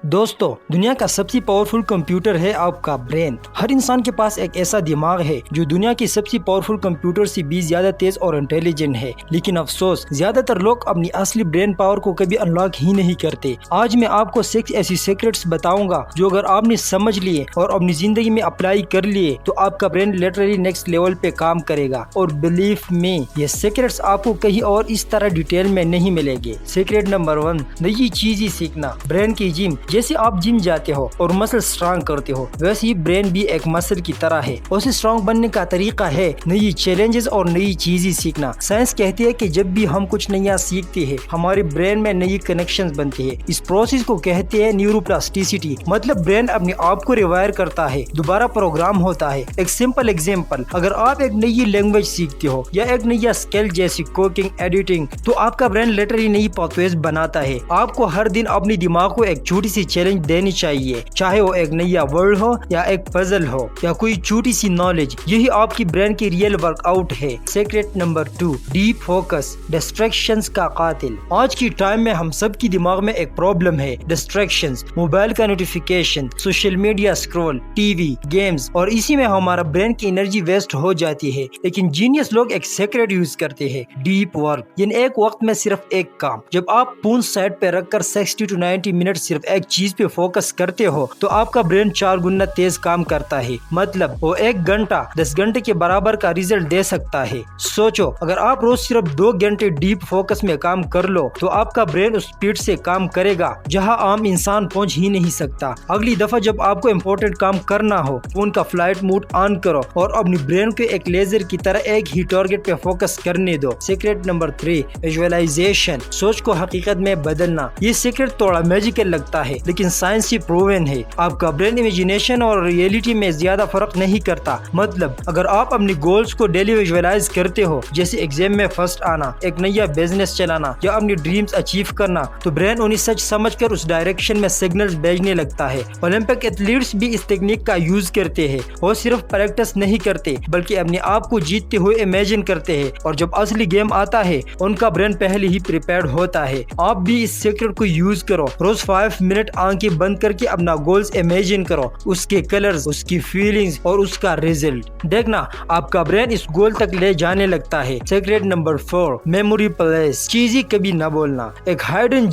دوستو، دنیا کا سب سے پاورفل کمپیوٹر ہے آپ کا برین۔ ہر انسان کے پاس ایک ایسا دماغ ہے جو دنیا کی سب سے پاورفل کمپیوٹر سے بھی زیادہ تیز اور انٹیلیجنٹ ہے، لیکن افسوس زیادہ تر لوگ اپنی اصلی برین پاور کو کبھی انلاک ہی نہیں کرتے۔ آج میں آپ کو 6 ایسی سیکرٹس بتاؤں گا جو اگر آپ نے سمجھ لیے اور اپنی زندگی میں اپلائی کر لیے تو آپ کا برین لٹرلی نیکسٹ لیول پہ کام کرے گا، اور بلیف میں یہ سیکرٹس آپ کو کہیں اور اس طرح ڈیٹیل میں نہیں ملے گے۔ سیکرٹ نمبر 1، نئی چیزیں سیکھنا۔ برین کی جم، جیسے آپ جم جاتے ہو اور مسل اسٹرانگ کرتے ہو، ویسے ہی برین بھی ایک مسل کی طرح ہے۔ اسے اسٹرانگ بننے کا طریقہ ہے نئی چیلنجز اور نئی چیزیں سیکھنا۔ سائنس کہتی ہے کہ جب بھی ہم کچھ نیا سیکھتے ہیں ہمارے برین میں نئی کنیکشنز بنتے ہیں۔ اس پروسیس کو کہتے ہیں نیورو پلاسٹیسٹی، مطلب برین اپنے آپ کو ریوائر کرتا ہے، دوبارہ پروگرام ہوتا ہے۔ ایک سمپل ایگزامپل، اگر آپ ایک نئی لینگویج سیکھتے ہو یا ایک نیا اسکل جیسے کوکنگ، ایڈیٹنگ، تو آپ کا برین لٹرلی نئی پاثویز بناتا ہے۔ آپ کو ہر دن اپنی دماغ کو ایک چھوٹی سی چیلنج دینی چاہیے، چاہے وہ ایک نیا ورڈ ہو یا ایک پزل ہو یا کوئی چھوٹی سی نالج۔ یہی آپ کی برین کی ریئل ورک آؤٹ ہے۔ Secret number 2، deep focus, distractions کا قاتل۔ آج کی ٹائم میں ہم سب کی دماغ میں ایک پرابلم ہے، ڈسٹریکشنز، موبائل کا notification, social media scroll, T V, games, اور اسی میں ہمارا برین کی انرجی ویسٹ ہو جاتی ہے۔ لیکن جینیس لوگ ایک سیکرٹ یوز کرتے ہیں، ڈیپ ورک، یعنی ایک وقت میں صرف ایک کام۔ جب آپ فون سائڈ پہ رکھ کر 60 to 90 منٹ صرف ایک چیز پہ فوکس کرتے ہو تو آپ کا برین 4 گنا تیز کام کرتا ہے، مطلب وہ 1 گھنٹہ 10 گھنٹے کے برابر کا ریزلٹ دے سکتا ہے۔ سوچو، اگر آپ روز صرف 2 گھنٹے ڈیپ فوکس میں کام کر لو تو آپ کا برین اس سپیڈ سے کام کرے گا جہاں عام انسان پہنچ ہی نہیں سکتا۔ اگلی دفعہ جب آپ کو امپورٹنٹ کام کرنا ہو، فون کا فلائٹ موڈ آن کرو اور اپنی برین کو ایک لیزر کی طرح ایک ہی ٹارگٹ پہ فوکس کرنے دو۔ سیکرٹ نمبر 3، ویژوئلائزیشن، سوچ کو حقیقت میں بدلنا۔ یہ سیکرٹ تھوڑا میجیکل لگتا ہے لیکن سائنس سے پروون ہے۔ آپ کا برین امیجینیشن اور ریئلٹی میں زیادہ فرق نہیں کرتا۔ مطلب اگر آپ اپنی گولز کو ڈیلی ویژوئلائز کرتے ہو، جیسے ایگزام میں فرسٹ آنا، ایک نیا بزنس چلانا یا اپنی ڈریمز اچیو کرنا، تو برین انہیں سچ سمجھ کر اس ڈائریکشن میں سگنلز بھیجنے لگتا ہے۔ اولمپک ایتھلیٹس بھی اس ٹیکنیک کا یوز کرتے ہیں۔ وہ صرف پریکٹس نہیں کرتے بلکہ اپنے آپ کو جیتتے ہوئے امیجن کرتے ہیں، اور جب اصلی گیم آتا ہے ان کا برین پہلے ہی پریپیئرڈ ہوتا ہے۔ آپ بھی اس سیکرٹ کو یوز کرو، روز 5 منٹ آنکھیں بند کر کے اپنا گولز امیجن کرو، اس کے کلرز، اس کی فیلنگز اور اس کا ریزلٹ دیکھنا، آپ کا برین اس گول تک لے جانے لگتا ہے۔ سیکرٹ نمبر 4، میموری پلیس، چیزیں کبھی نہ بولنا۔ ایک ہائیڈن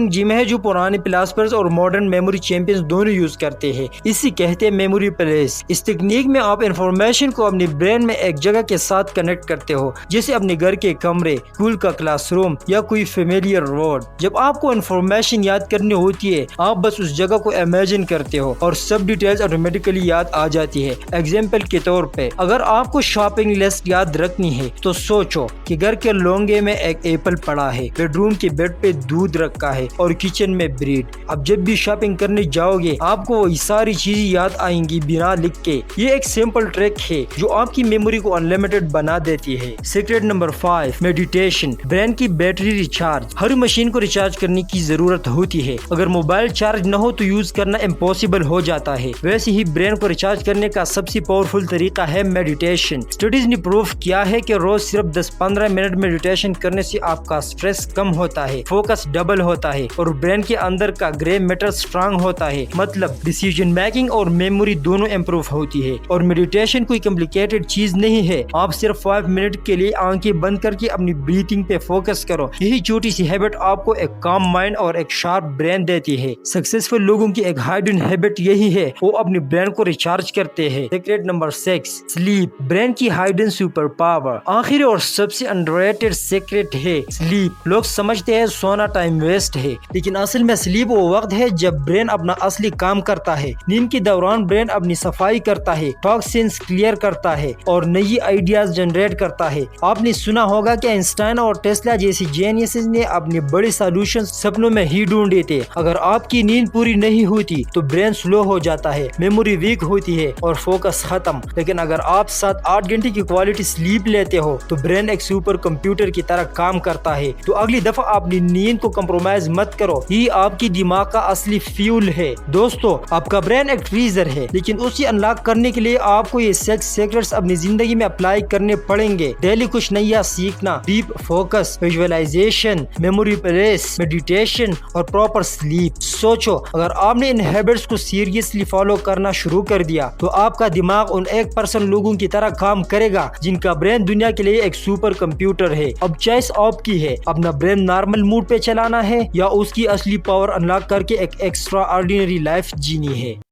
جم ہے جو پرانے فلاسفرز اور ماڈرن میموری چیمپئنز دونوں یوز کرتے ہیں۔ اسی کہتے ہیں میموری پلیس۔ اس ٹیکنیک میں آپ انفارمیشن کو اپنے برین میں ایک جگہ کے ساتھ کنیکٹ کرتے ہو، جیسے اپنے گھر کے کمرے، اسکول کا کلاس روم یا کوئی فیملیئر روڈ۔ جب آپ کو انفارمیشن یاد کرنی ہوتی ہے آپ بس اس جگہ کو امیجن کرتے ہو اور سب ڈیٹیلز آٹومیٹکلی یاد آ جاتی ہے۔ ایگزامپل کے طور پہ اگر آپ کو شاپنگ لسٹ یاد رکھنی ہے تو سوچو کہ گھر کے لونگے میں ایک ایپل پڑا ہے، بیڈ روم کے بیڈ پہ دودھ رکھا ہے اور کچن میں بریڈ۔ اب جب بھی شاپنگ کرنے جاؤ گے آپ کو وہی ساری چیزیں یاد آئیں گی بنا لکھ کے۔ یہ ایک سمپل ٹرک ہے جو آپ کی میموری کو انلمیٹڈ بنا دیتی ہے۔ سیکرٹ نمبر 5، میڈیٹیشن، برین کی بیٹری ریچارج۔ ہر مشین کو ریچارج کرنے کی ضرورت ہوتی ہے، اگر موبائل چارج نہ ہو تو یوز کرنا امپاسبل ہو جاتا ہے۔ ویسے ہی برین کو ریچارج کرنے کا سب سے پاورفل طریقہ ہے میڈیٹیشن۔ اسٹڈیز نے پروف کیا ہے کہ روز صرف 10-15 منٹ میڈیٹیشن کرنے سے آپ کا سٹریس کم ہوتا ہے، فوکس ڈبل ہوتا ہے اور برین کے اندر کا گرے میٹر اسٹرانگ ہوتا ہے، مطلب ڈیسیژن میکنگ اور میموری دونوں امپروو ہوتی ہے۔ اور میڈیٹیشن کوئی کمپلیکیٹڈ چیز نہیں ہے، آپ صرف 5 منٹ کے لیے آنکھیں بند کر کے اپنی بریتھنگ پہ فوکس کرو۔ یہی چھوٹی سی ہیبٹ آپ کو ایک کام مائنڈ اور ایک شارپ برین دیتی ہے۔ سکسیسفل لوگوں کی ایک ہائیڈن ہیبٹ یہی ہے، وہ اپنی برین کو ریچارج کرتے ہیں۔ سیکرٹ نمبر 6، سلیپ، برین کی ہائیڈن سپر پاور۔ آخری اور سب سے انڈرریٹڈ سیکرٹ ہے سلیپ۔ لوگ سمجھتے ہیں سونا ٹائم ویسٹ ہے، لیکن اصل میں سلیپ وہ وقت ہے جب برین اپنا اصلی کام کرتا ہے۔ نیند کے دوران برین اپنی صفائی کرتا ہے، ٹاکسنز کلیئر کرتا ہے اور نئی آئیڈیاز جنریٹ کرتا ہے۔ آپ نے سنا ہوگا کہ آئنسٹائن اور ٹیسلا جیسی جینیسز نے اپنے بڑے سولوشن سپنوں میں ہی ڈھونڈے تھے۔ اگر آپ کی نیند پوری نہیں ہوتی تو برین سلو ہو جاتا ہے، میموری ویک ہوتی ہے اور فوکس ختم۔ لیکن اگر آپ 7-8 گھنٹے کی کوالٹی سلیپ لیتے ہو تو برین ایک سپر کمپیوٹر کی طرح کام کرتا ہے۔ تو اگلی دفعہ اپنی نیند کو کمپرومائز مت کرو، یہ آپ کی دماغ کا اصلی فیول ہے۔ دوستو، آپ کا برین ایک ٹریزر ہے، لیکن اسے انلاک کرنے کے لیے آپ کو یہ 6 سیکرٹس اپنی زندگی میں اپلائی کرنے پڑیں گے۔ ڈیلی کچھ نیا سیکھنا، deep focus, visualisation, memory press, meditation اور پراپر سلیپ۔ سوچو، اگر آپ نے ان ہیبٹس کو سیریسلی فالو کرنا شروع کر دیا تو آپ کا دماغ ان 1% لوگوں کی طرح کام کرے گا جن کا برین دنیا کے لیے ایک سپر کمپیوٹر ہے۔ اب چوائس آپ کی ہے، اپنا برین نارمل موڈ پہ چلانا ہے یا اس کی اصلی پاور انلاک کر کے ایک ایکسٹرا آرڈینری لائف جینی ہے۔